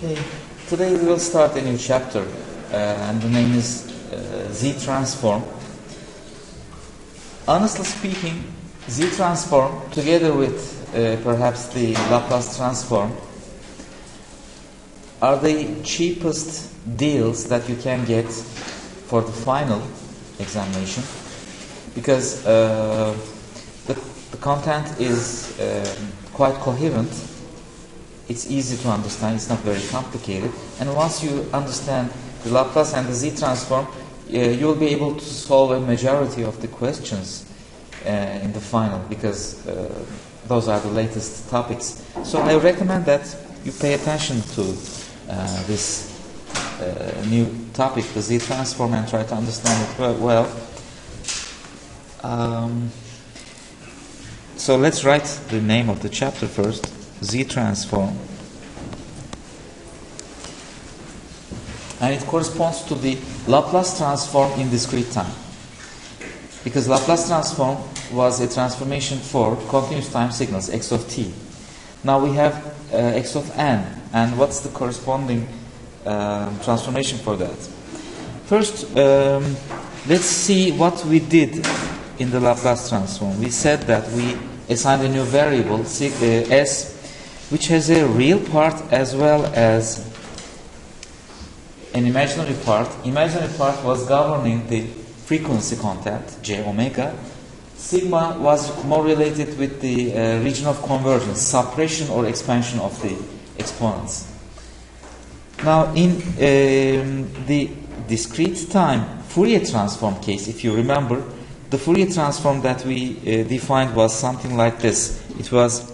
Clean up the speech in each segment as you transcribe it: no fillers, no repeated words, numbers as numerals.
Okay, today we will start a new chapter, and the name is Z-transform. Honestly speaking, Z-transform, together with perhaps the Laplace transform, are the cheapest deals that you can get for the final examination, because the content is quite coherent. It's easy to understand, it's not very complicated, and once you understand the Laplace and the Z-transform, you will be able to solve a majority of the questions in the final, because those are the latest topics. So I recommend that you pay attention to this new topic, the Z-transform, and try to understand it well. So let's write the name of the chapter first. Z-transform, and it corresponds to the Laplace transform in discrete time, because Laplace transform was a transformation for continuous time signals x of t. Now we have x of n, and what's the corresponding transformation for that? First, let's see what we did in the Laplace transform. We said that we assigned a new variable s, which has a real part as well as an imaginary part. Imaginary part was governing the frequency content, j omega. Sigma was more related with the region of convergence, suppression or expansion of the exponents. Now, in the discrete time Fourier transform case, if you remember, the Fourier transform that we defined was something like this. It was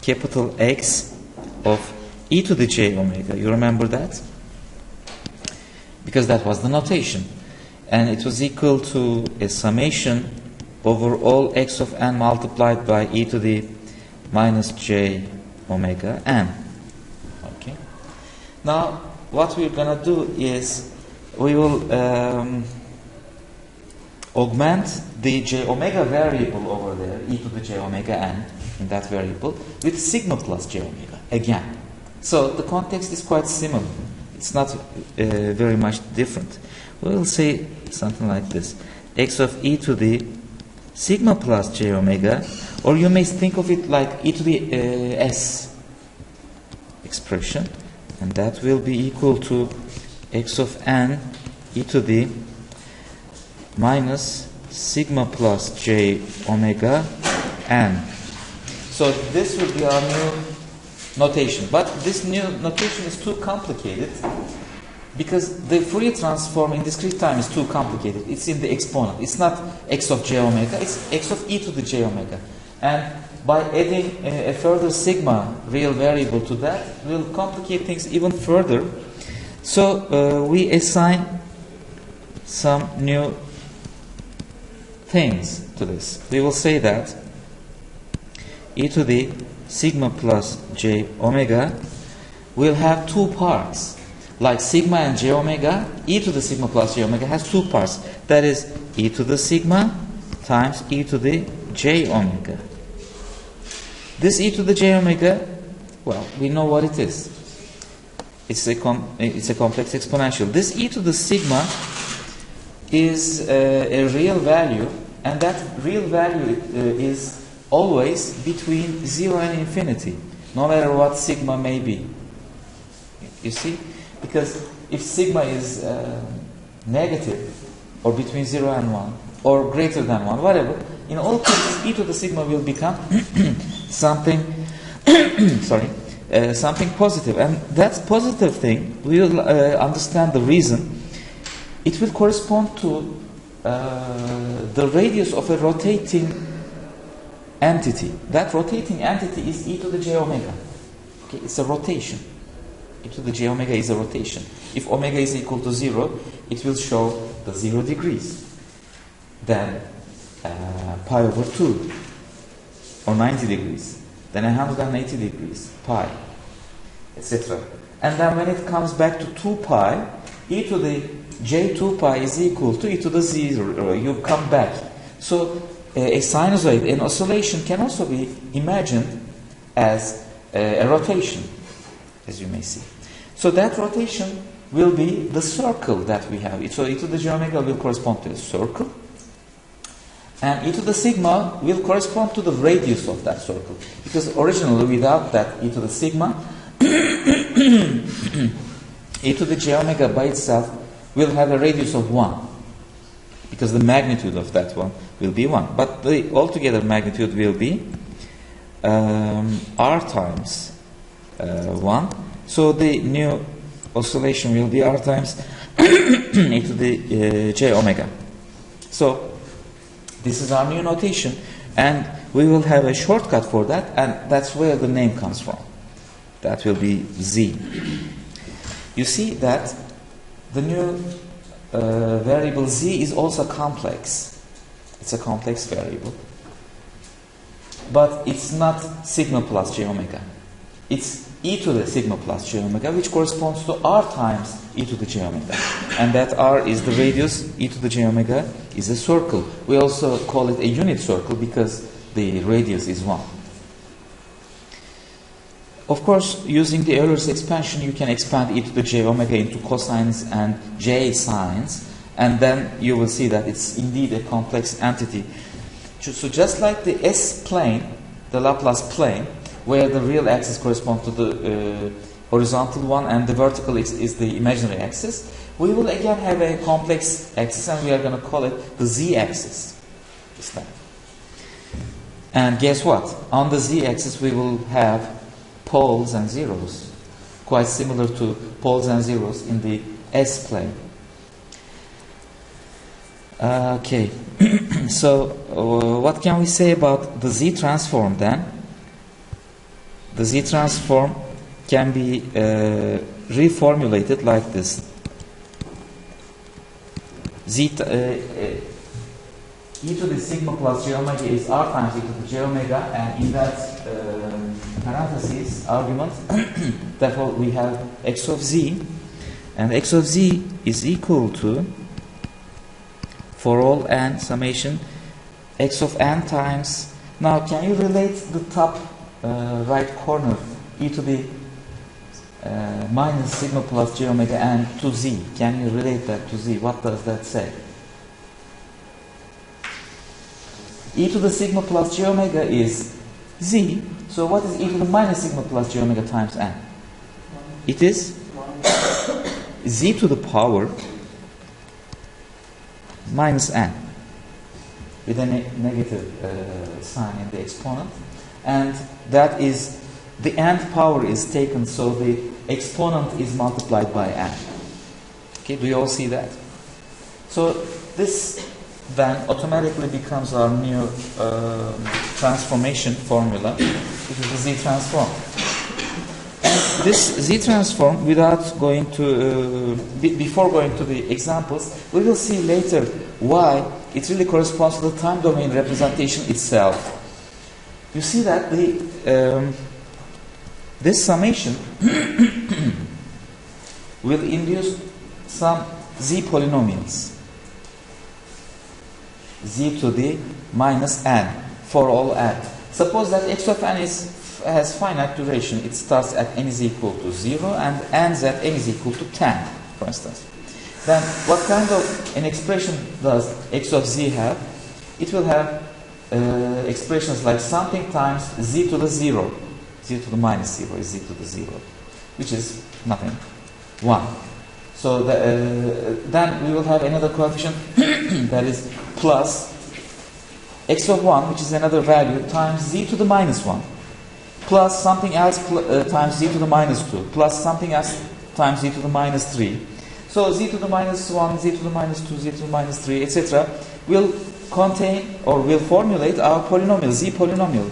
capital X of e to the j omega. You remember that? Because that was the notation. And it was equal to a summation over all x of n multiplied by e to the minus j omega n. Okay. Now, what we're going to do is we will augment the j omega variable over there, e to the j omega n, in that variable, with sigma plus j omega again. So the context is quite similar. It's not very much different. We'll say something like this: x of e to the sigma plus j omega, or you may think of it like e to the s expression, and that will be equal to x of n e to the minus sigma plus j omega n. So this will be our new notation. But this new notation is too complicated, because the Fourier transform in discrete time is too complicated. It's in the exponent. It's not x of j omega, it's x of e to the j omega. And by adding a further sigma real variable to that, we'll complicate things even further. So we assign some new things to this. We will say that e to the sigma plus j omega will have two parts. Like sigma and j omega, e to the sigma plus j omega has two parts. That is e to the sigma times e to the j omega. This e to the j omega, well, we know what it is. It's a complex exponential. This e to the sigma is a real value, and that real value is always between 0 and infinity, no matter what sigma may be. You see? Because if sigma is negative, or between 0 and 1, or greater than 1, whatever, in all cases, e to the sigma will become something something positive. And that positive thing, we will understand the reason. It will correspond to the radius of a rotating entity. That rotating entity is e to the j omega. Okay, it's a rotation. E to the j omega is a rotation. If omega is equal to 0, it will show the 0 degrees. Then pi over 2, or 90 degrees. Then 180 degrees, pi, etc. And then when it comes back to 2 pi, e to the j2 pi is equal to e to the 0. You come back. So a sinusoid, an oscillation, can also be imagined as a rotation, as you may see. So that rotation will be the circle that we have. So e to the j omega will correspond to a circle. And e to the sigma will correspond to the radius of that circle. Because originally, without that e to the sigma, e to the j omega by itself will have a radius of 1. Because the magnitude of that one will be 1. But the altogether magnitude will be r times 1. So the new oscillation will be r times e to the j omega. So this is our new notation, and we will have a shortcut for that, and that's where the name comes from. That will be z. You see that the new variable z is also complex. It's a complex variable. But it's not sigma plus j omega. It's e to the sigma plus j omega, which corresponds to r times e to the j omega. And that r is the radius, e to the j omega is a circle. We also call it a unit circle because the radius is 1. Of course, using the Euler's expansion, you can expand e to the j omega into cosines and j sines, and then you will see that it's indeed a complex entity. So just like the S-plane, the Laplace plane, where the real axis corresponds to the horizontal one and the vertical is the imaginary axis, we will again have a complex axis, and we are going to call it the z-axis this time. And guess what? On the z-axis we will have poles and zeros, quite similar to poles and zeros in the S-plane. Okay, so what can we say about the z-transform then? The z-transform can be reformulated like this. E to the sigma plus j omega is r times e to the j omega, and in that parentheses argument, therefore we have x of z, and x of z is equal to, for all n summation, x of n times. Now, can you relate the top right corner, e to the minus sigma plus j omega n to z? Can you relate that to z? What does that say? E to the sigma plus j omega is z. So what is e to the minus sigma plus j omega times n? It is z to the power minus n with a negative sign in the exponent, and that is the nth power is taken, so the exponent is multiplied by n. Okay, do you all see that? So this then automatically becomes our new transformation formula, which is the z-transform. And this z-transform, without going to, before going to the examples, we will see later why it really corresponds to the time domain representation itself. You see that the this summation will induce some z polynomials, z to the minus n for all n. Suppose that x of n has finite duration. It starts at n is equal to 0 and ends at n is equal to 10, for instance. Then what kind of an expression does x of z have? It will have expressions like something times z to the 0. Z to the minus 0 is z to the 0, which is nothing, 1. So then we will have another coefficient that is plus x of 1, which is another value, times z to the minus 1, plus something else times z to the minus 2, plus something else times z to the minus 3. So z to the minus 1, z to the minus 2, z to the minus 3, etc. will contain or will formulate our polynomial, z polynomial.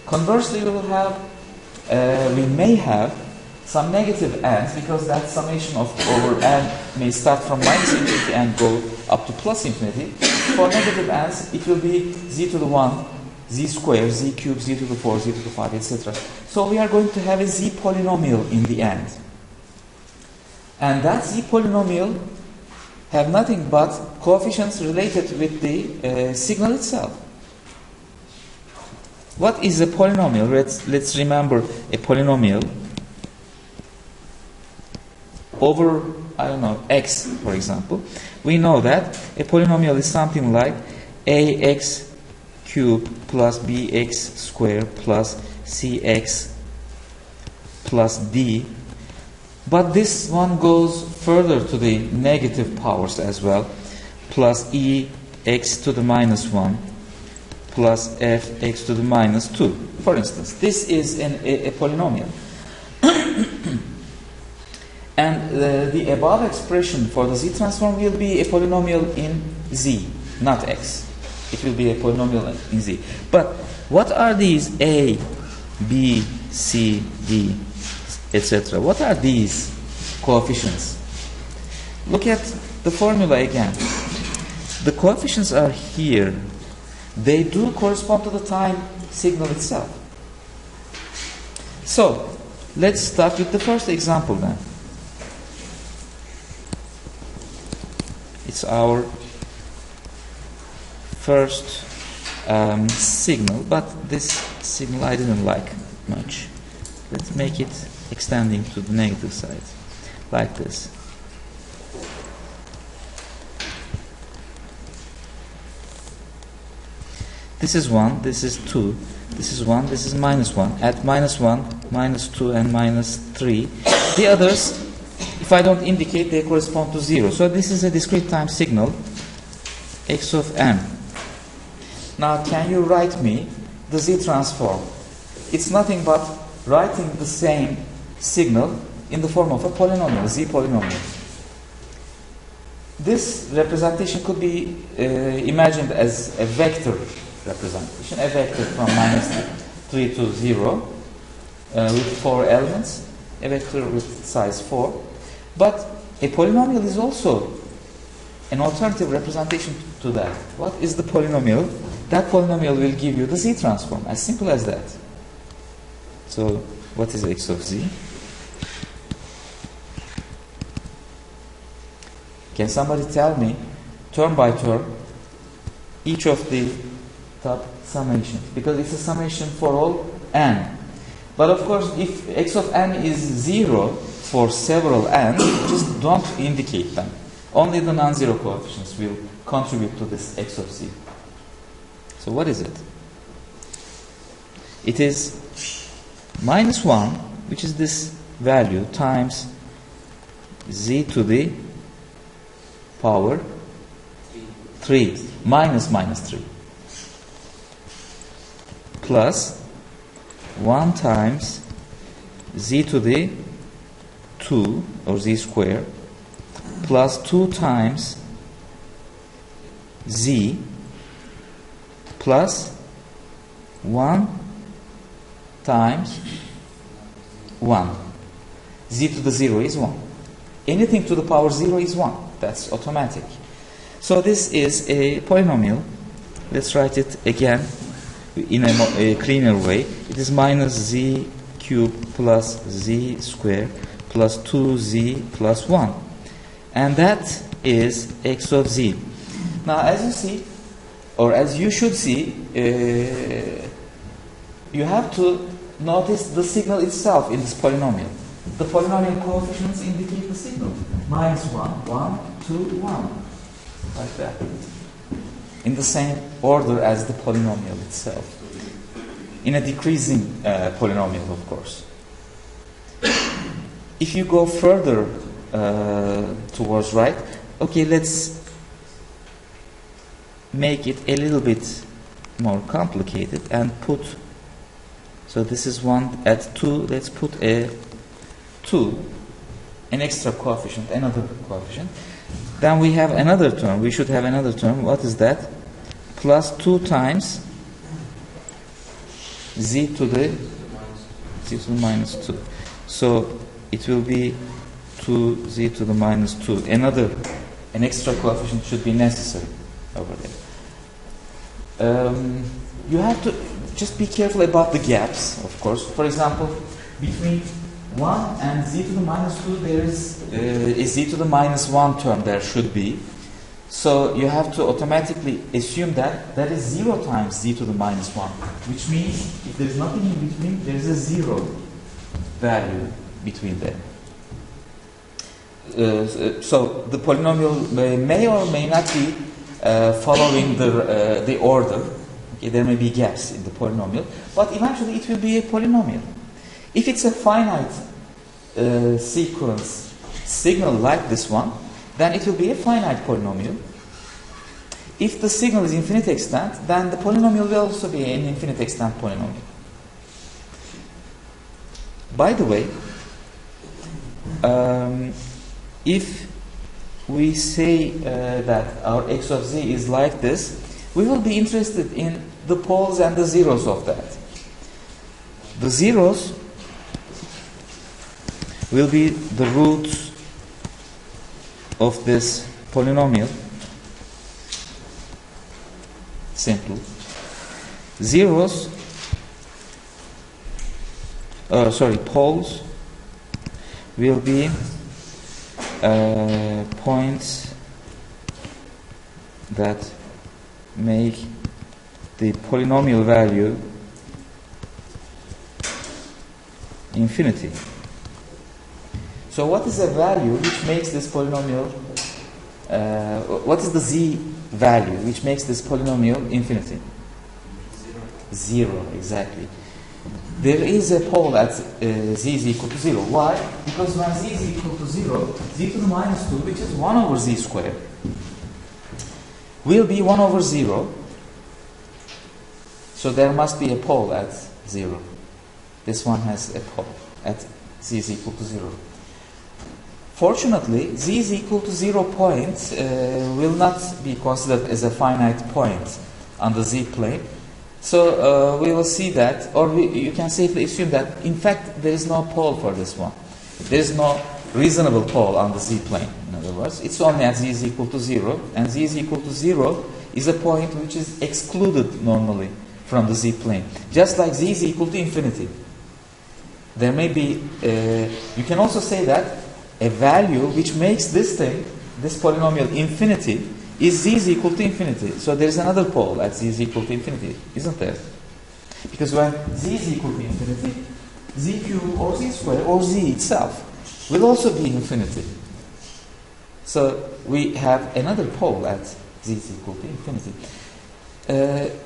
Conversely, we will have, we may have some negative n's, because that summation of over n may start from minus infinity and go up to plus infinity. For negative n's, it will be z to the 1, z squared, z cubed, z to the 4, z to the 5, etc. So we are going to have a z polynomial in the end. And that z polynomial have nothing but coefficients related with the signal itself. What is a polynomial? Let's remember a polynomial. over, I don't know, x, for example, we know that a polynomial is something like ax cubed plus bx squared plus cx plus d. But this one goes further to the negative powers as well, plus ex to the minus 1 plus fx to the minus 2. For instance, this is a polynomial. And the above expression for the z transform will be a polynomial in z, not x. It will be a polynomial in z. But what are these a, b, c, d, etc.? What are these coefficients? Look at the formula again. The coefficients are here. They do correspond to the time signal itself. So, let's start with the first example then. It's our first signal, but this signal I didn't like much. Let's make it extending to the negative side, like this. This is 1, this is 2, this is 1, this is minus 1. At minus 1, minus 2, and minus 3. The others, if I don't indicate, they correspond to 0. So this is a discrete time signal, x of n. Now, can you write me the z transform? It's nothing but writing the same signal in the form of a polynomial, z polynomial. This representation could be imagined as a vector representation, a vector from minus 3 to 0 with 4 elements, a vector with size 4. But a polynomial is also an alternative representation to that. What is the polynomial? That polynomial will give you the z transform, as simple as that. So, what is x of z? Can somebody tell me, term by term, each of the top summations? Because it's a summation for all n. But of course, if x of n is 0 for several n, just don't indicate them. Only the non-zero coefficients will contribute to this x of z. So what is it? It is minus 1, which is this value, times z to the power 3, minus 3, plus 1 times z to the 2, or z squared, plus 2 times z, plus 1 times 1. Z to the 0 is 1. Anything to the power 0 is 1. That's automatic. So this is a polynomial. Let's write it again in a cleaner way. It is minus z cubed plus z squared plus 2z plus 1. And that is x of z. Now, as you see, or as you should see, you have to notice the signal itself in this polynomial. The polynomial coefficients indicate the signal. Minus 1, 1, 2, 1. Like that. In the same order as the polynomial itself. In a decreasing polynomial, of course. If you go further towards right, okay, let's make it a little bit more complicated and put, so this is 1 at 2, let's put a 2, an extra coefficient, another coefficient. Then we have another term, we should have another term. What is that? Plus 2 times z to the minus 2. So it will be 2z to the minus 2. An extra coefficient should be necessary over there. You have to just be careful about the gaps, of course. For example, between 1 and z to the minus 2, there is a z to the minus 1 term there should be. So you have to automatically assume that that is 0 times z to the minus 1, which means if there is nothing in between, there is a 0 value between them. So the polynomial may or may not be following the order. Okay, there may be gaps in the polynomial, but eventually it will be a polynomial. If it's a finite sequence signal like this one, then it will be a finite polynomial. If the signal is infinite extent, then the polynomial will also be an infinite extent polynomial. By the way, if we say that our x of z is like this, we will be interested in the poles and the zeros of that. The zeros will be the roots of this polynomial. Simple. Zeros, poles will be points that make the polynomial value infinity. So what is a value which makes this polynomial, what is the z value which makes this polynomial infinity? Zero, exactly. There is a pole at z is equal to 0. Why? Because when z is equal to 0, z to the minus 2, which is 1 over z squared, will be 1 over 0. So there must be a pole at 0. This one has a pole at z is equal to 0. Fortunately, z is equal to 0 point will not be considered as a finite point on the z-plane. So we will see that, or you can safely assume that, in fact, there is no pole for this one. There is no reasonable pole on the z-plane. In other words, it's only at z is equal to 0, and z is equal to 0 is a point which is excluded normally from the z-plane. Just like z is equal to infinity. There may be, you can also say that a value which makes this thing, this polynomial infinity, is z is equal to infinity. So there is another pole at z is equal to infinity, isn't there? Because when z is equal to infinity, z cubed or z squared or z itself will also be infinity. So we have another pole at z is equal to infinity.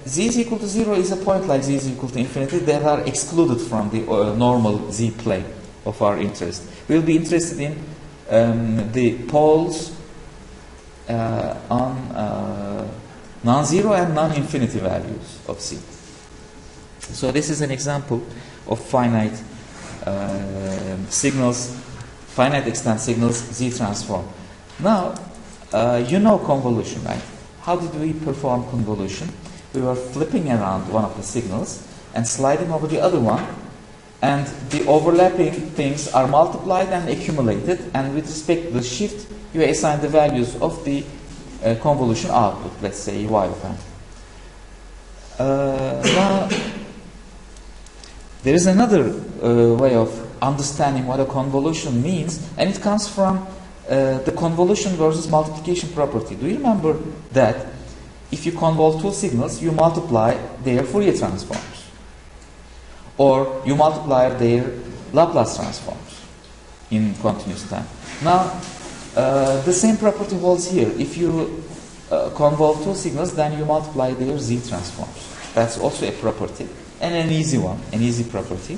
Z is equal to 0 is a point like z is equal to infinity that are excluded from the normal z plane of our interest. We'll be interested in the poles on non-zero and non-infinity values of z. So this is an example of finite signals, finite extent signals z transform. Now, you know convolution, right? How did we perform convolution? We were flipping around one of the signals and sliding over the other one, and the overlapping things are multiplied and accumulated, and with respect to the shift, you assign the values of the convolution output, let's say y of n. Now, there is another way of understanding what a convolution means, and it comes from the convolution versus multiplication property. Do you remember that if you convolve two signals, you multiply their Fourier transforms, or you multiply their Laplace transforms in continuous time? Now, the same property holds here. If you convolve two signals, then you multiply their z transforms. That's also a property, and an easy one, an easy property.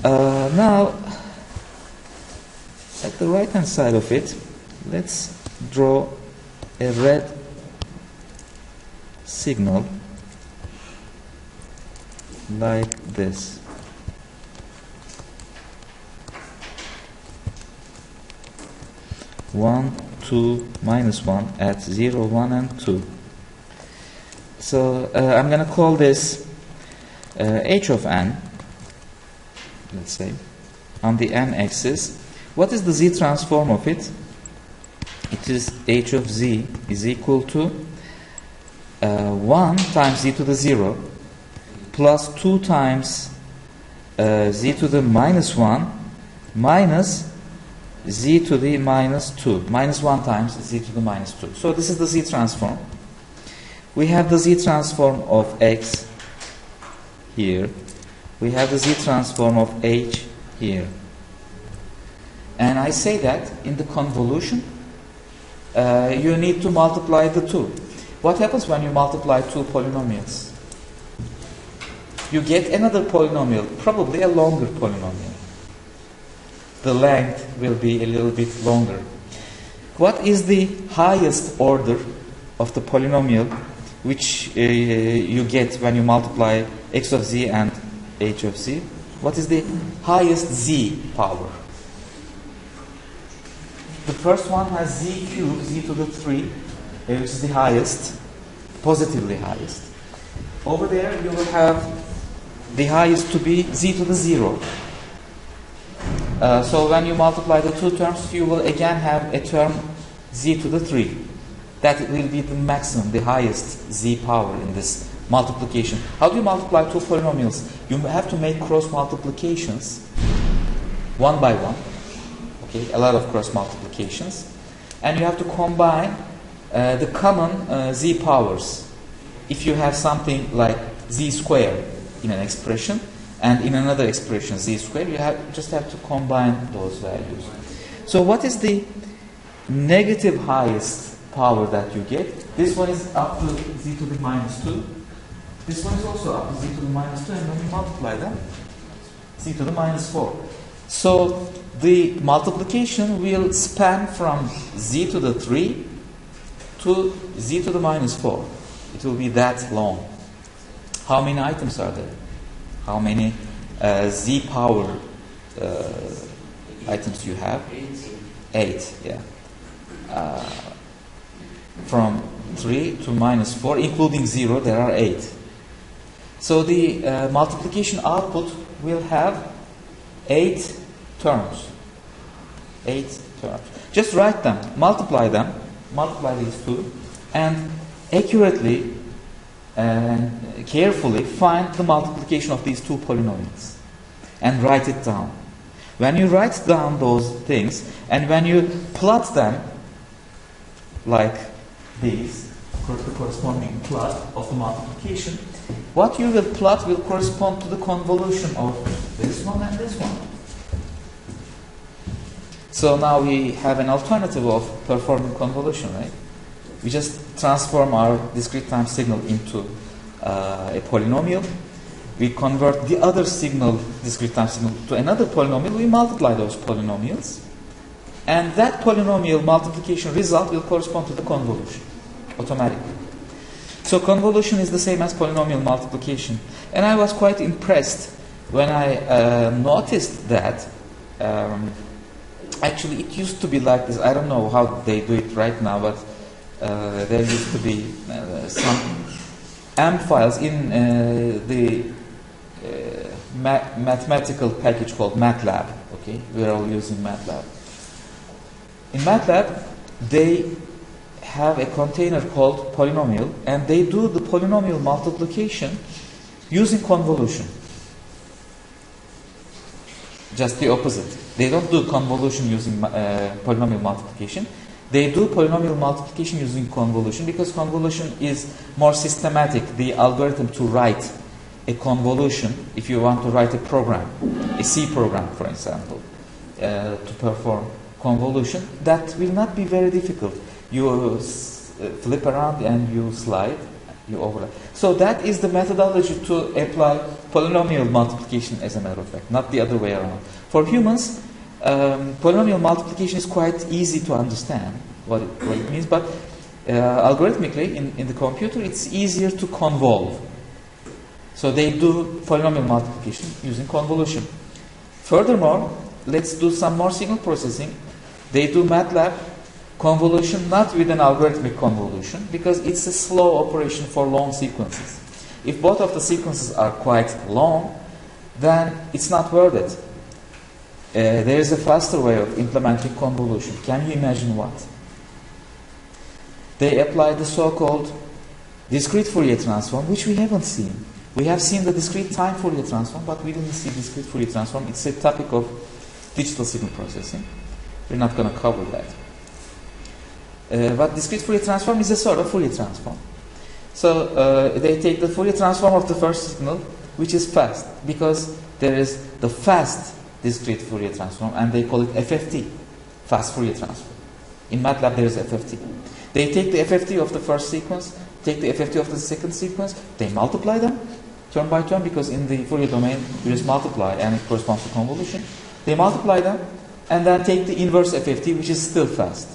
Now, at the right hand side of it, let's draw a red signal like this. One, 2, minus 1 at 0, 1, and 2. So I'm going to call this h of n, let's say, on the n axis. What is the z transform of it? It is h of z is equal to 1 times z to the 0 plus 2 times z to the minus 1 minus z to the minus 2. Minus 1 times z to the minus 2. So this is the z transform. We have the z transform of x here. We have the z transform of h here. And I say that in the convolution, you need to multiply the two. What happens when you multiply two polynomials? You get another polynomial, probably a longer polynomial. The length will be a little bit longer. What is the highest order of the polynomial which you get when you multiply x of z and h of z? What is the highest z power? The first one has z cubed, z to the 3, which is the highest, positively highest. Over there you will have the highest to be z to the 0. So when you multiply the two terms, you will again have a term z to the 3. That will be the maximum, the highest z power in this multiplication. How do you multiply two polynomials? You have to make cross multiplications, one by one. Okay, a lot of cross multiplications. And you have to combine the common z powers. If you have something like z squared in an expression, and in another expression z squared, you just have to combine those values. So what is the negative highest power that you get? This one is up to z to the minus 2. This one is also up to z to the minus 2, and when you multiply them, z to the minus 4. So the multiplication will span from z to the 3 to z to the minus 4. It will be that long. How many items are there? How many z power items you have? 8, yeah. From 3 to minus 4, including 0, there are 8. So the multiplication output will have 8 terms. 8 terms. Just write them, multiply these two, and accurately and carefully find the multiplication of these two polynomials and write it down. When you write down those things and when you plot them like these, the corresponding plot of the multiplication, what you will plot will correspond to the convolution of this one and this one. So now we have an alternative of performing convolution, right? We just transform our discrete time signal into a polynomial. We convert the other signal, discrete time signal, to another polynomial. We multiply those polynomials. And that polynomial multiplication result will correspond to the convolution automatically. So convolution is the same as polynomial multiplication. And I was quite impressed when I noticed that actually it used to be like this. I don't know how they do it right now, but there used to be some AMP files in the mathematical package called MATLAB. Okay, we're all using MATLAB. In MATLAB, they have a container called polynomial, and they do the polynomial multiplication using convolution. Just the opposite. They don't do convolution using polynomial multiplication. They do polynomial multiplication using convolution because convolution is more systematic. The algorithm to write a convolution, if you want to write a program, a C program, for example, to perform convolution, that will not be very difficult. You flip around and you slide, you overlap. So that is the methodology to apply polynomial multiplication, as a matter of fact, not the other way around. For humans, polynomial multiplication is quite easy to understand what it means, but algorithmically in the computer it's easier to convolve. So they do polynomial multiplication using convolution. Furthermore, let's do some more signal processing. They do MATLAB convolution not with an algorithmic convolution because it's a slow operation for long sequences. If both of the sequences are quite long, then it's not worth it. There is a faster way of implementing convolution. Can you imagine what? They apply the so-called discrete Fourier transform, which we haven't seen. We have seen the discrete time Fourier transform, but we didn't see discrete Fourier transform. It's a topic of digital signal processing. We're not going to cover that. But discrete Fourier transform is a sort of Fourier transform. So they take the Fourier transform of the first signal, which is fast, because there is the fast discrete Fourier transform, and they call it FFT, fast Fourier transform. In MATLAB there is FFT. They take the FFT of the first sequence, take the FFT of the second sequence, they multiply them term by term, because in the Fourier domain you just multiply and it corresponds to convolution. They multiply them and then take the inverse FFT, which is still fast.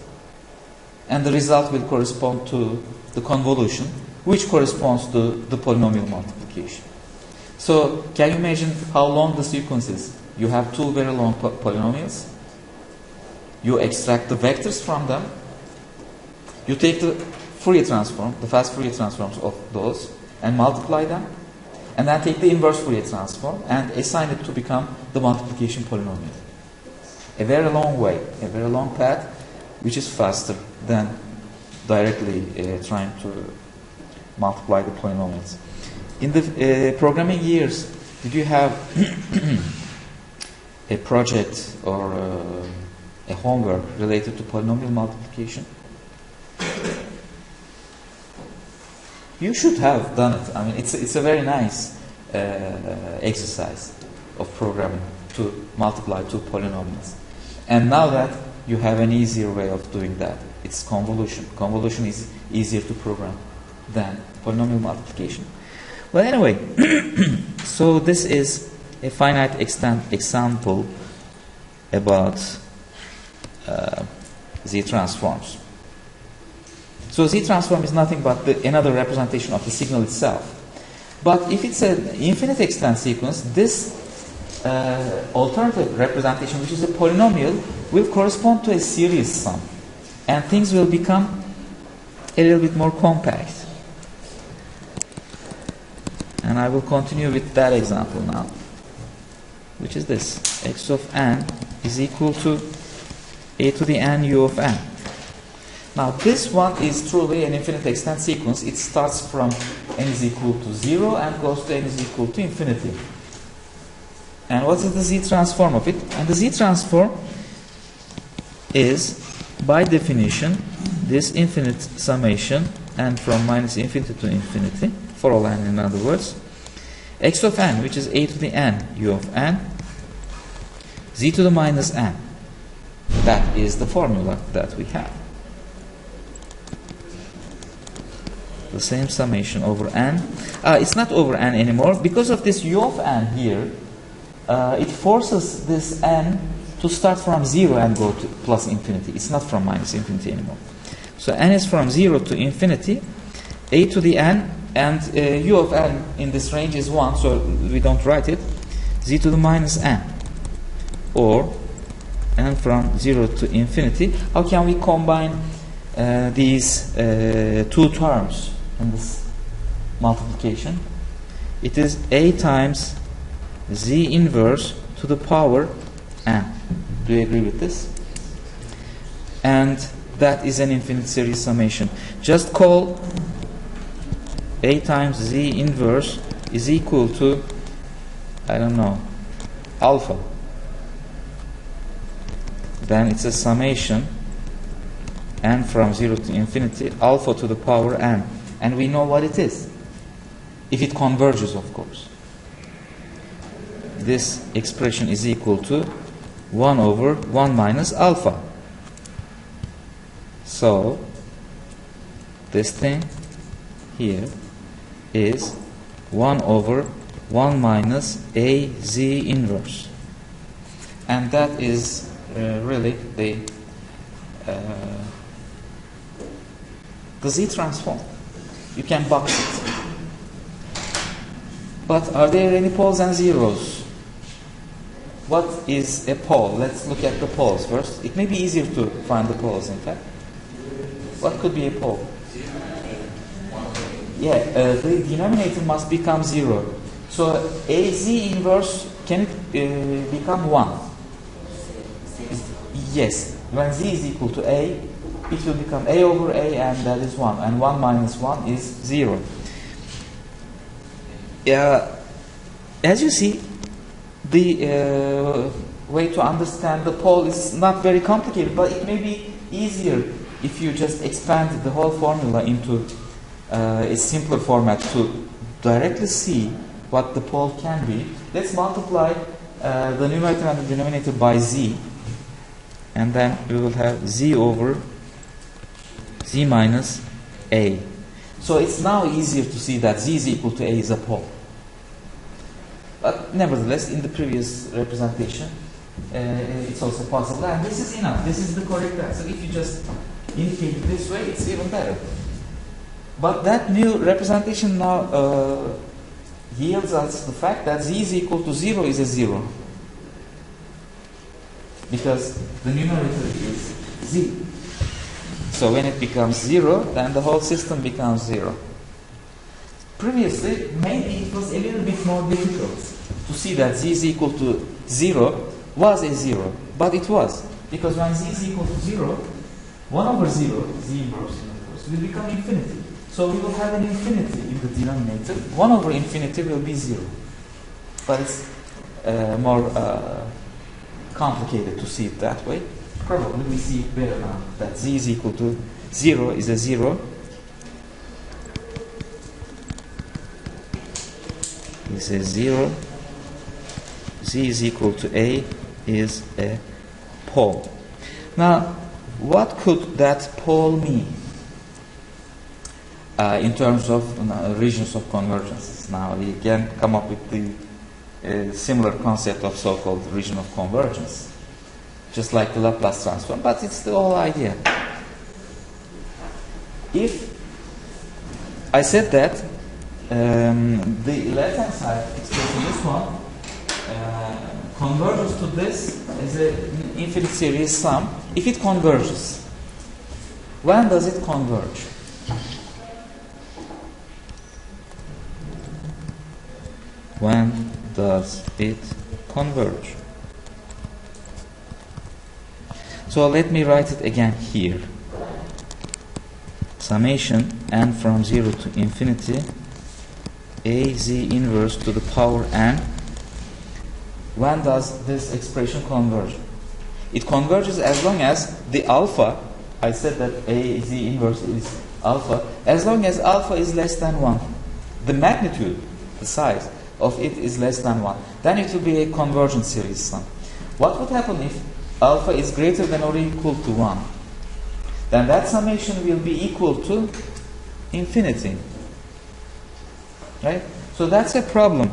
And the result will correspond to the convolution, which corresponds to the polynomial multiplication. So can you imagine how long the sequence is? You have two very long polynomials. You extract the vectors from them. You take the Fourier transform, the fast Fourier transforms of those, and multiply them. And then take the inverse Fourier transform and assign it to become the multiplication polynomial. A very long way, a very long path, which is faster than directly trying to multiply the polynomials. In the programming years, did you have a project or a homework related to polynomial multiplication? You should have done it. I mean, it's a very nice exercise of programming to multiply two polynomials. And now that you have an easier way of doing that, it's convolution. Convolution is easier to program than polynomial multiplication. Well, anyway, so this is a finite extent example about Z transforms. So Z transform is nothing but another representation of the signal itself. But if it's an infinite extent sequence, this alternative representation, which is a polynomial, will correspond to a series sum. And things will become a little bit more compact. And I will continue with that example now, which is this. X of n is equal to a to the n u of n. Now this one is truly an infinite extent sequence. It starts from n is equal to 0 and goes to n is equal to infinity. And what is the Z transform of it? And the Z transform is, by definition, this infinite summation, n from minus infinity to infinity, for all n in other words, x of n, which is a to the n u of n, z to the minus n. That is the formula that we have. The same summation over n. It's not over n anymore. Because of this u of n here, it forces this n to start from 0 and go to plus infinity. It's not from minus infinity anymore. So n is from 0 to infinity, a to the n, and u of n in this range is 1, so we don't write it, z to the minus n, or n from 0 to infinity. How can we combine these two terms in this multiplication? It is a times z inverse to the power n. Do you agree with this? And that is an infinite series summation. Just call a times z inverse is equal to, I don't know, alpha. Then it's a summation n from 0 to infinity, alpha to the power n. And we know what it is, if it converges, of course. This expression is equal to 1 over 1 minus alpha. So this thing here is 1 over 1 minus a z inverse. And that is really the Z transform. You can box it. But are there any poles and zeros? What is a pole? Let's look at the poles first. It may be easier to find the poles, in fact. What could be a pole? Yeah, the denominator must become 0. So a z inverse, can it become 1? Yes. When z is equal to a, it will become a over a, and that is 1. And 1 minus 1 is 0. As you see, the way to understand the pole is not very complicated, but it may be easier if you just expand the whole formula into a simpler format to directly see what the pole can be. Let's multiply the numerator and the denominator by z, and then we will have z over z minus a. So it's now easier to see that z is equal to a is a pole. But nevertheless, in the previous representation, it's also possible. And this is enough. This is the correct answer. If you just indicate it this way, it's even better. But that new representation now yields us the fact that z is equal to 0 is a 0. Because the numerator is z. So when it becomes 0, then the whole system becomes 0. Previously, maybe it was a little bit more difficult to see that z is equal to 0 was a 0. But it was. Because when z is equal to 0, 1 over 0, z inverse will become infinity. So we will have an infinity in the denominator. 1 over infinity will be 0. But it's more complicated to see it that way. Probably we see it better now, that z is equal to 0 is a 0. Is a 0. Z is equal to a is a pole. Now, what could that pole mean in terms of regions of convergence? Now, we can come up with the similar concept of so-called region of convergence, just like the Laplace transform, but it's the whole idea. If I said that the left-hand side expression, this one, converges to this as an infinite series sum, if it converges, when does it converge? When does it converge? So let me write it again here. Summation n from 0 to infinity a z inverse to the power n. When does this expression converge? It converges as long as the alpha, I said that a z inverse is alpha, as long as alpha is less than 1. The magnitude, the size of it is less than 1. Then it will be a convergent series sum. What would happen if alpha is greater than or equal to 1? Then that summation will be equal to infinity. Right? So that's a problem.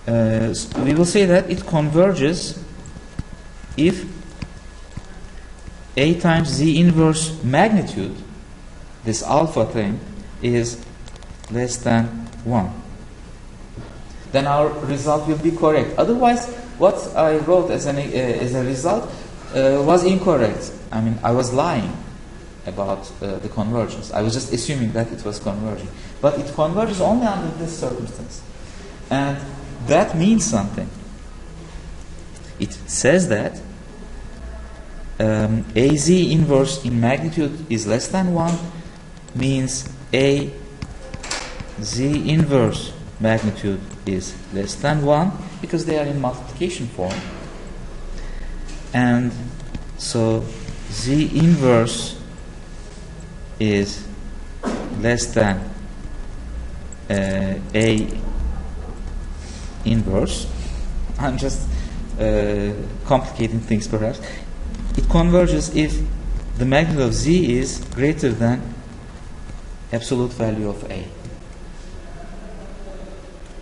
We will say that it converges if a times z inverse magnitude, this alpha thing, is less than 1. Then our result will be correct. Otherwise, what I wrote as a result was incorrect. I mean, I was lying about the convergence. I was just assuming that it was converging. But it converges only under this circumstance. And that means something. It says that a z inverse in magnitude is less than 1 means a z inverse magnitude is less than 1 because they are in multiplication form. And so z inverse is less than a inverse. I'm just complicating things perhaps. It converges if the magnitude of z is greater than absolute value of a.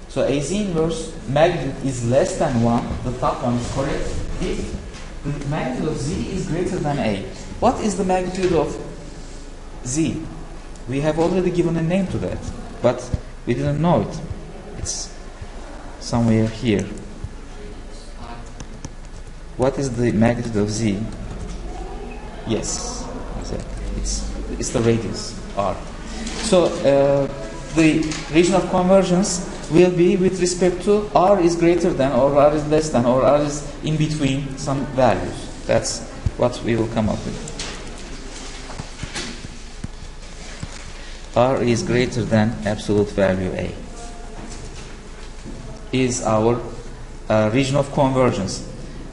So a z inverse magnitude is less than 1, the top one is correct, if the magnitude of z is greater than a. What is the magnitude of z? We have already given a name to that, but we didn't know it. It's somewhere here. What is the magnitude of z? Yes, exactly. It's the radius, r. So the region of convergence will be with respect to r is greater than, or r is less than, or r is in between some values. That's what we will come up with. R is greater than absolute value a is our region of convergence.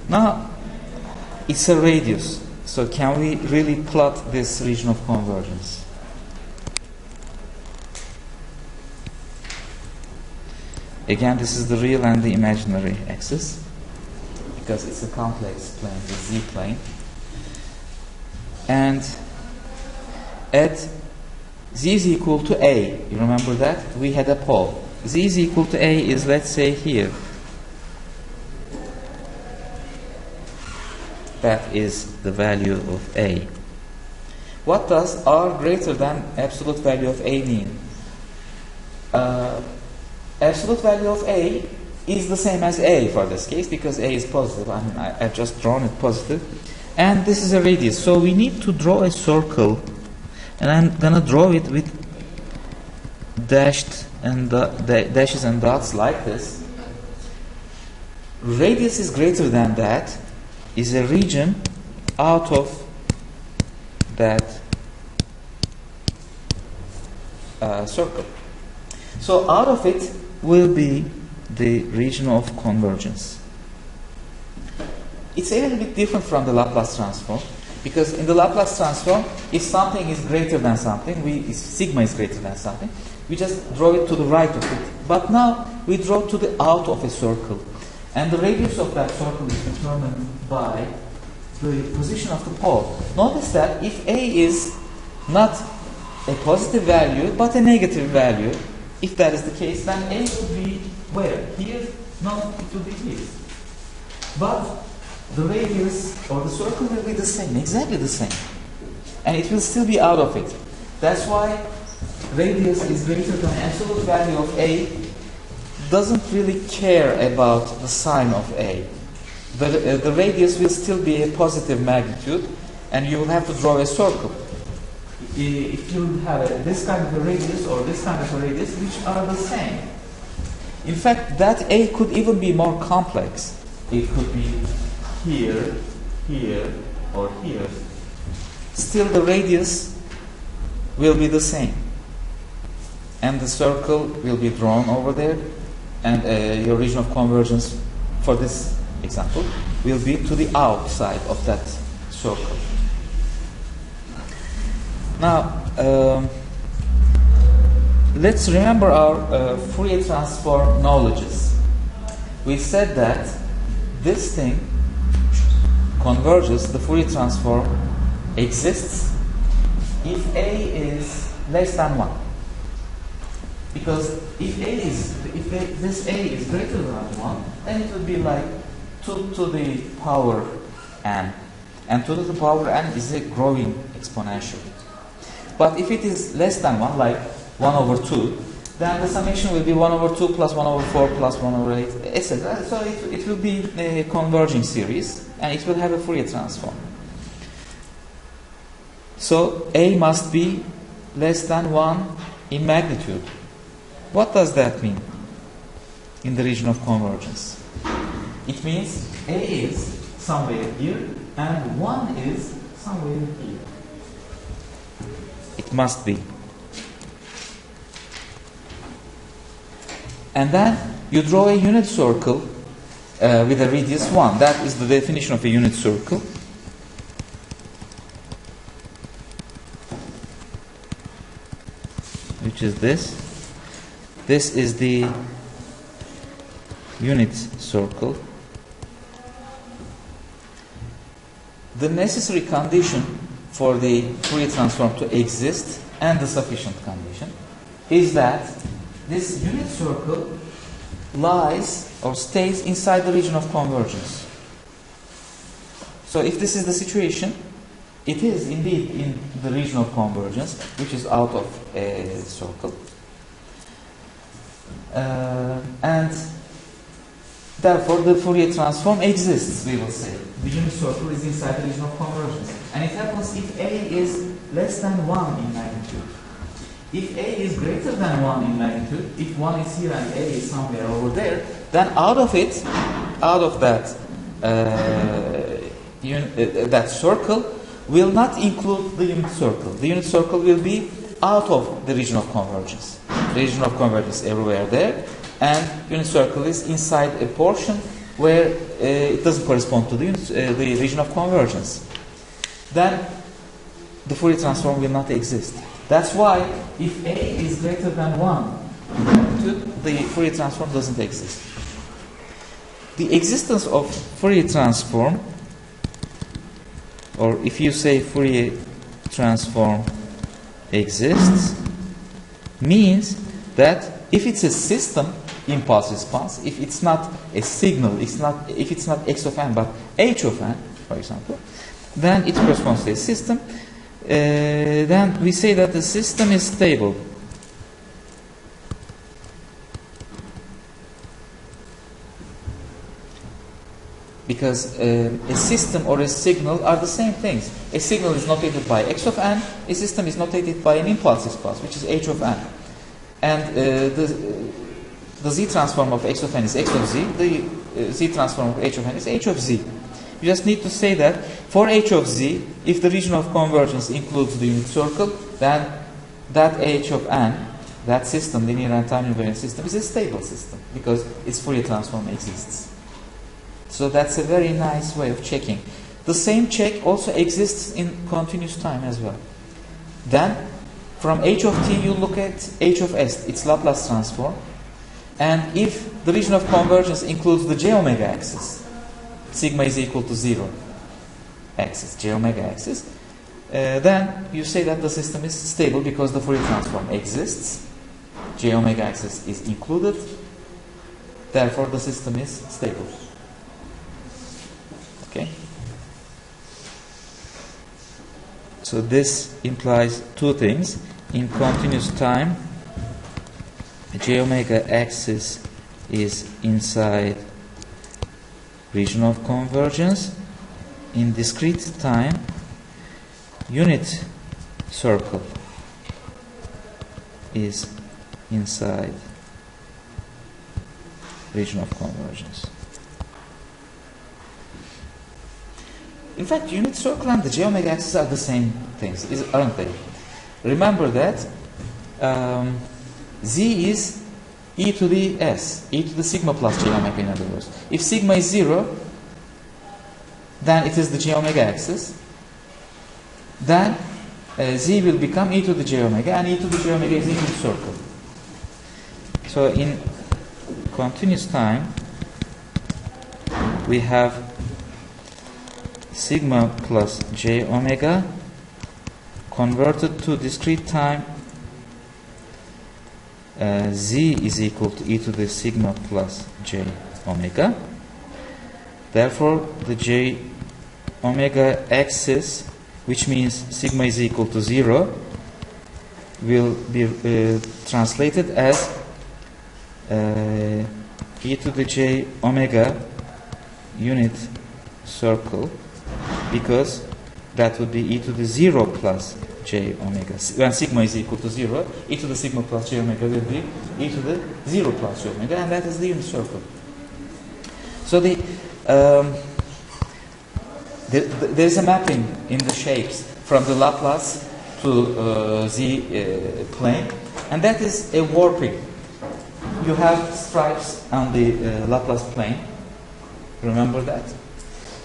Now, it's a radius. So can we really plot this region of convergence? Again, this is the real and the imaginary axis, because it's a complex plane, the z-plane. And at z is equal to a, you remember that? We had a pole. Z is equal to a is, let's say, here. That is the value of a. What does r greater than absolute value of a mean? Absolute value of a is the same as a for this case, because a is positive. I mean, I've just drawn it positive. And this is a radius. So we need to draw a circle. And I'm going to draw it with dashed and dashes and dots like this. Radius is greater than that is a region out of that circle. So out of it will be the region of convergence. It's a little bit different from the Laplace transform, because in the Laplace transform, if something is greater than something, if sigma is greater than something, we just draw it to the right of it. But now we draw to the out of a circle. And the radius of that circle is determined by the position of the pole. Notice that if a is not a positive value, but a negative value, if that is the case, then a would be where? Here? No, it would be here. But the radius or the circle will be the same, exactly the same. And it will still be out of it. That's why radius is greater than absolute value of a doesn't really care about the sign of a. The radius will still be a positive magnitude, and you will have to draw a circle. If you have this kind of a radius or this kind of a radius, which are the same. In fact, that a could even be more complex. It could be here, here, or here. Still the radius will be the same. And the circle will be drawn over there, and your region of convergence for this example will be to the outside of that circle. Now, let's remember our Fourier transform knowledges. We said that this thing converges, the Fourier transform exists if a is less than 1. Because if this a is greater than 1, then it would be like 2 to the power n. And 2 to the power n is a growing exponential. But if it is less than 1, like 1 over 2, then the summation will be 1 over 2 plus 1 over 4 plus 1 over 8, etc. So it will be a converging series, and it will have a Fourier transform. So a must be less than 1 in magnitude. What does that mean in the region of convergence? It means a is somewhere here and 1 is somewhere here. It must be. And then you draw a unit circle with a radius 1. That is the definition of a unit circle. Which is this. This is the unit circle. The necessary condition for the Fourier transform to exist, and the sufficient condition, is that this unit circle lies or stays inside the region of convergence. So if this is the situation, it is indeed in the region of convergence, which is out of a circle. And therefore the Fourier transform exists, we will say. The unit circle is inside the region of convergence. And it happens if a is less than 1 in magnitude. If a is greater than 1 in magnitude, if 1 is here and a is somewhere over there, then out of it, out of that that circle will not include the unit circle. The unit circle will be out of the region of convergence. The region of convergence is everywhere there, and unit circle is inside a portion where it doesn't correspond to the region of convergence. Then the Fourier transform will not exist. That's why if a is greater than 1 in magnitude, magnitude, the Fourier transform doesn't exist. The existence of Fourier transform, or if you say Fourier transform exists, means that if it's a system impulse response, if it's not a signal, if it's not x of n but h of n, for example, then it corresponds to a system. Then we say that the system is stable. Because a system or a signal are the same things. A signal is notated by x of n, a system is notated by an impulse response, which is h of n. And the z transform of x of n is x of z, the z transform of h of n is h of z. You just need to say that for h of z, if the region of convergence includes the unit circle, then that h of n, that system, linear and time invariant system, is a stable system because its Fourier transform exists. So that's a very nice way of checking. The same check also exists in continuous time as well. Then, from h of t, you look at h of s, its Laplace transform. And if the region of convergence includes the j omega axis, sigma is equal to 0 axis, j omega axis, then you say that the system is stable because the Fourier transform exists. J omega axis is included. Therefore, the system is stable. Okay. So this implies two things. In continuous time, j omega axis is inside region of convergence. In discrete time, unit circle is inside region of convergence. In fact, unit circle and the j omega axis are the same things, aren't they? Remember that z is e to the s, e to the sigma plus j omega, in other words. If sigma is 0, then it is the j omega axis. Then z will become e to the j omega, and e to the j omega is equal to circle. So in continuous time, we have sigma plus j omega converted to discrete time. Z is equal to e to the sigma plus j omega. Therefore, the j omega axis, which means sigma is equal to 0, will be translated as e to the j omega unit circle, because that would be e to the 0 plus j omega. When sigma is equal to 0, e to the sigma plus j omega will be e to the 0 plus j omega, and that is the unit circle. So there's a mapping in the shapes from the Laplace to z plane, and that is a warping. You have stripes on the Laplace plane, remember that?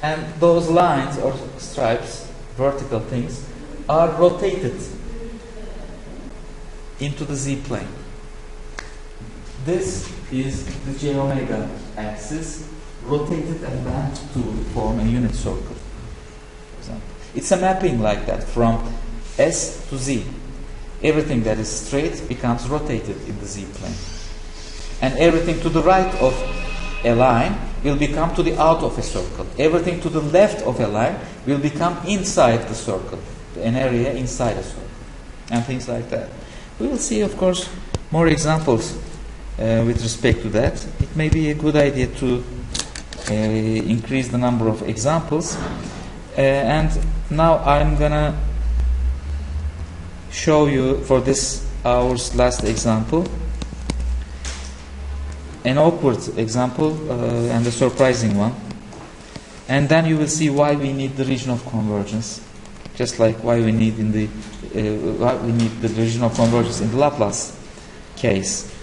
And those lines or stripes, vertical things, are rotated into the z plane. This is the j omega axis, rotated and bent to form a unit circle. It's a mapping like that from S to Z. Everything that is straight becomes rotated in the Z plane. And everything to the right of a line will become to the out of a circle. Everything to the left of a line will become inside the circle, an area inside a circle, and things like that. We will see, of course, more examples with respect to that. It may be a good idea to increase the number of examples. And now I'm gonna show you for this hour's last example an awkward example and a surprising one, and then you will see why we need the region of convergence, just like why we need the region of convergence in the Laplace case.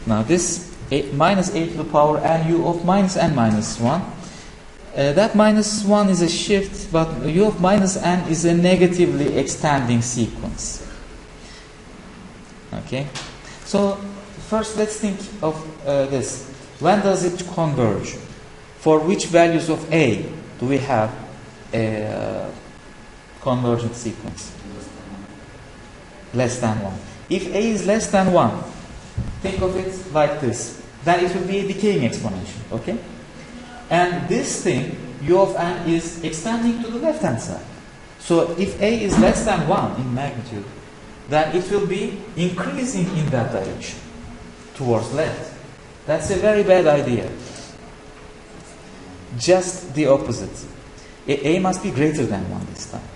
Now this minus a to the power nu of minus n minus 1 That minus 1 is a shift, but u of minus n is a negatively extending sequence. Okay? So, first let's think of this. When does it converge? For which values of a do we have a convergent sequence? Less than 1. If a is less than 1, think of it like this. Then it will be a decaying exponential. Okay? And this thing, u of n, is extending to the left-hand side. So if a is less than 1 in magnitude, then it will be increasing in that direction, towards left. That's a very bad idea. Just the opposite. A must be greater than 1 this time.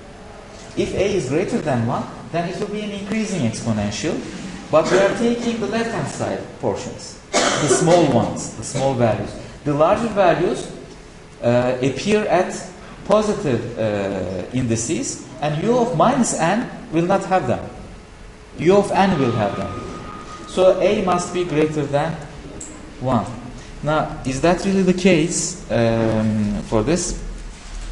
If a is greater than 1, then it will be an increasing exponential, but we are taking the left-hand side portions, the small ones, the small values. The larger values appear at positive indices, and u of minus n will not have them. U of n will have them. So a must be greater than 1. Now, is that really the case for this?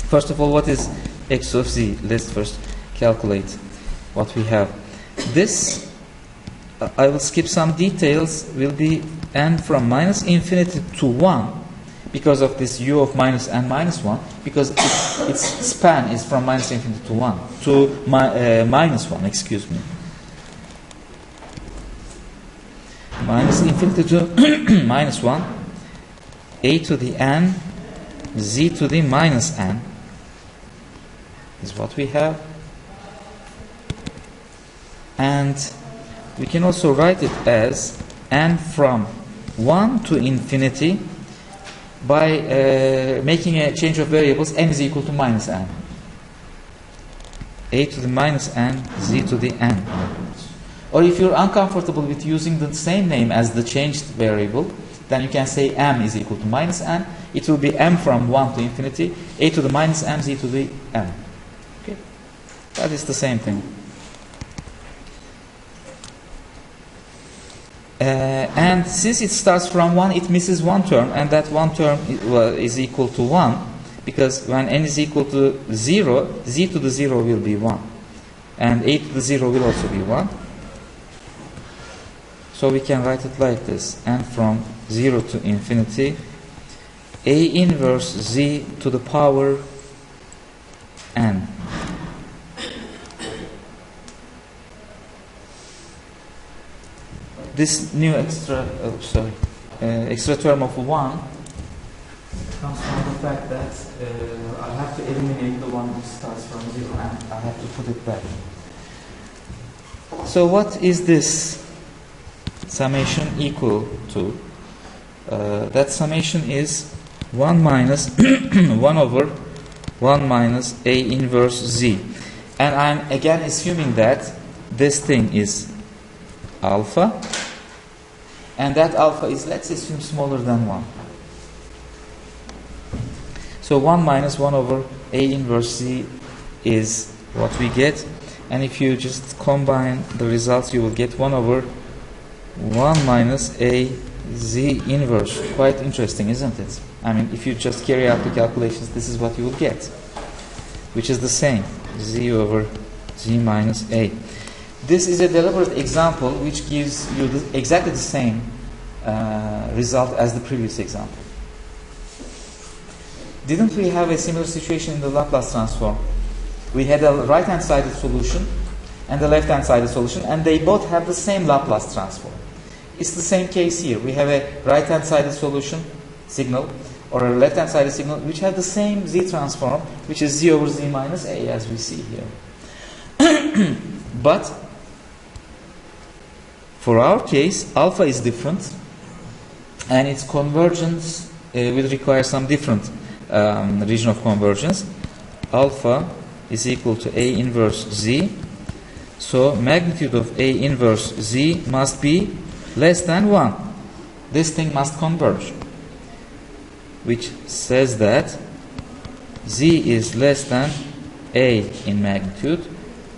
First of all, what is x of z? Let's first calculate what we have. This, I will skip some details, will be n from minus infinity to 1 because of this u of minus n minus 1, because its span is from minus infinity to 1 to minus 1, excuse me. Minus infinity to minus 1, a to the n, z to the minus n is what we have. And we can also write it as n from 1 to infinity by making a change of variables. N is equal to minus n. A to the minus n, z to the n. Or if you're uncomfortable with using the same name as the changed variable, then you can say m is equal to minus n. It will be m from 1 to infinity, a to the minus m, z to the m. Okay? That is the same thing. And since it starts from 1, it misses one term, and that one term is equal to 1, because when n is equal to 0, z to the 0 will be 1, and a to the 0 will also be 1. So we can write it like this: n from 0 to infinity, a inverse z to the power n. This new extra term of 1 comes from the fact that I have to eliminate the one which starts from 0, and I have to put it back. So what is this summation equal to? That summation is 1 minus 1 over 1 minus a inverse z. And I'm again assuming that this thing is alpha, and that alpha is, let's assume, smaller than 1. So 1 minus 1 over a inverse z is what we get, and if you just combine the results, you will get 1 over 1 minus a z inverse. Quite interesting, isn't it? I mean, if you just carry out the calculations, this is what you will get, which is the same, z over z minus a. This is a deliberate example which gives you exactly the same result as the previous example. Didn't we have a similar situation in the Laplace transform? We had a right-hand sided solution and a left-hand sided solution, and they both have the same Laplace transform. It's the same case here. We have a right-hand sided solution signal or a left-hand sided signal which have the same z transform, which is z over z minus a, as we see here. But for our case, alpha is different, and its convergence will require some different region of convergence. Alpha is equal to a inverse z, so magnitude of a inverse z must be less than 1. This thing must converge, which says that z is less than a in magnitude,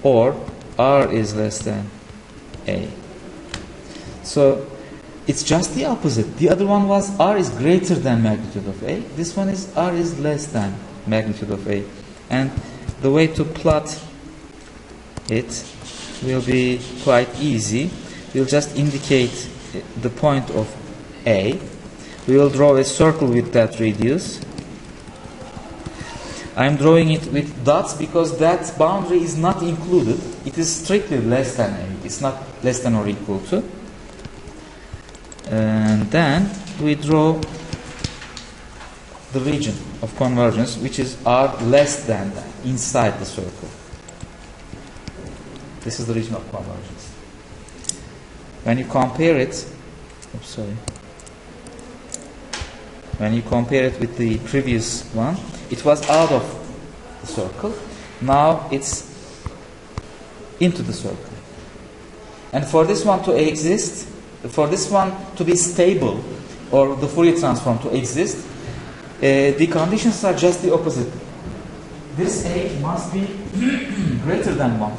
or r is less than a. So it's just the opposite. The other one was r is greater than magnitude of a. This one is r is less than magnitude of a. And the way to plot it will be quite easy. We'll just indicate the point of a. We will draw a circle with that radius. I'm drawing it with dots because that boundary is not included. It is strictly less than a. It's not less than or equal to. And then we draw the region of convergence, which is r less than that, inside the circle. This is the region of convergence. When you compare it, when you compare it with the previous one, it was out of the circle. Now it's into the circle. And for this one to exist, for this one to be stable, or the Fourier transform to exist, the conditions are just the opposite. This a must be greater than 1.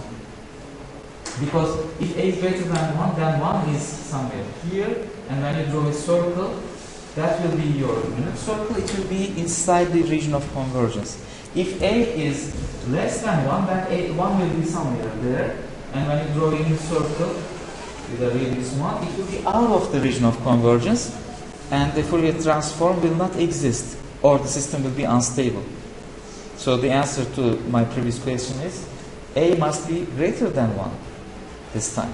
Because if a is greater than 1, then 1 is somewhere here. And when you draw a circle, that will be your unit circle. It will be inside the region of convergence. If a is less than 1, then 1 will be somewhere there. And when you draw a unit circle with a radius 1, it will be out of the region of convergence. And the Fourier transform will not exist, or the system will be unstable. So the answer to my previous question is a must be greater than 1 this time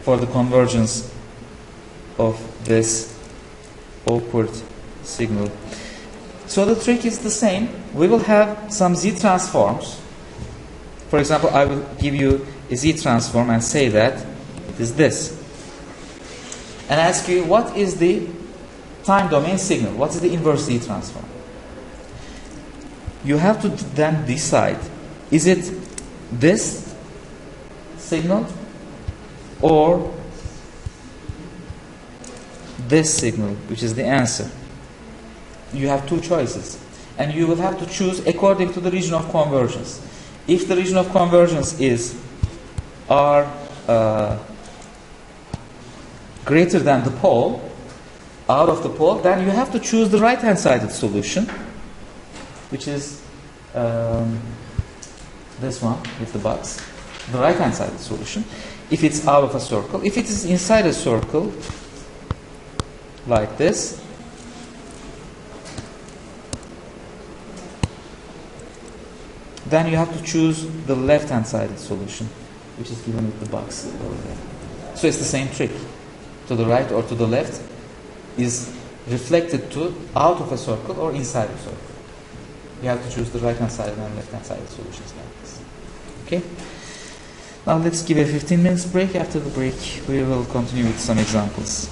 for the convergence of this awkward signal. So the trick is the same. We will have some z transforms. For example, I will give you a z transform and say that it is this. And ask you, what is the time domain signal? What is the inverse z transform? You have to then decide, is it this signal or this signal, which is the answer. You have two choices, and you will have to choose according to the region of convergence. If the region of convergence is r greater than the pole, out of the pole, then you have to choose the right-hand sided solution, which is this one with the box, the right-hand sided solution. If it's out of a circle, if it is inside a circle, like this, then you have to choose the left-hand sided solution, which is given with the box over there. So it's the same trick. To the right or to the left is reflected to out of a circle or inside a circle. You have to choose the right-hand side and left-hand sided solutions like this. Okay? Now let's give a 15 minutes break. After the break, we will continue with some examples.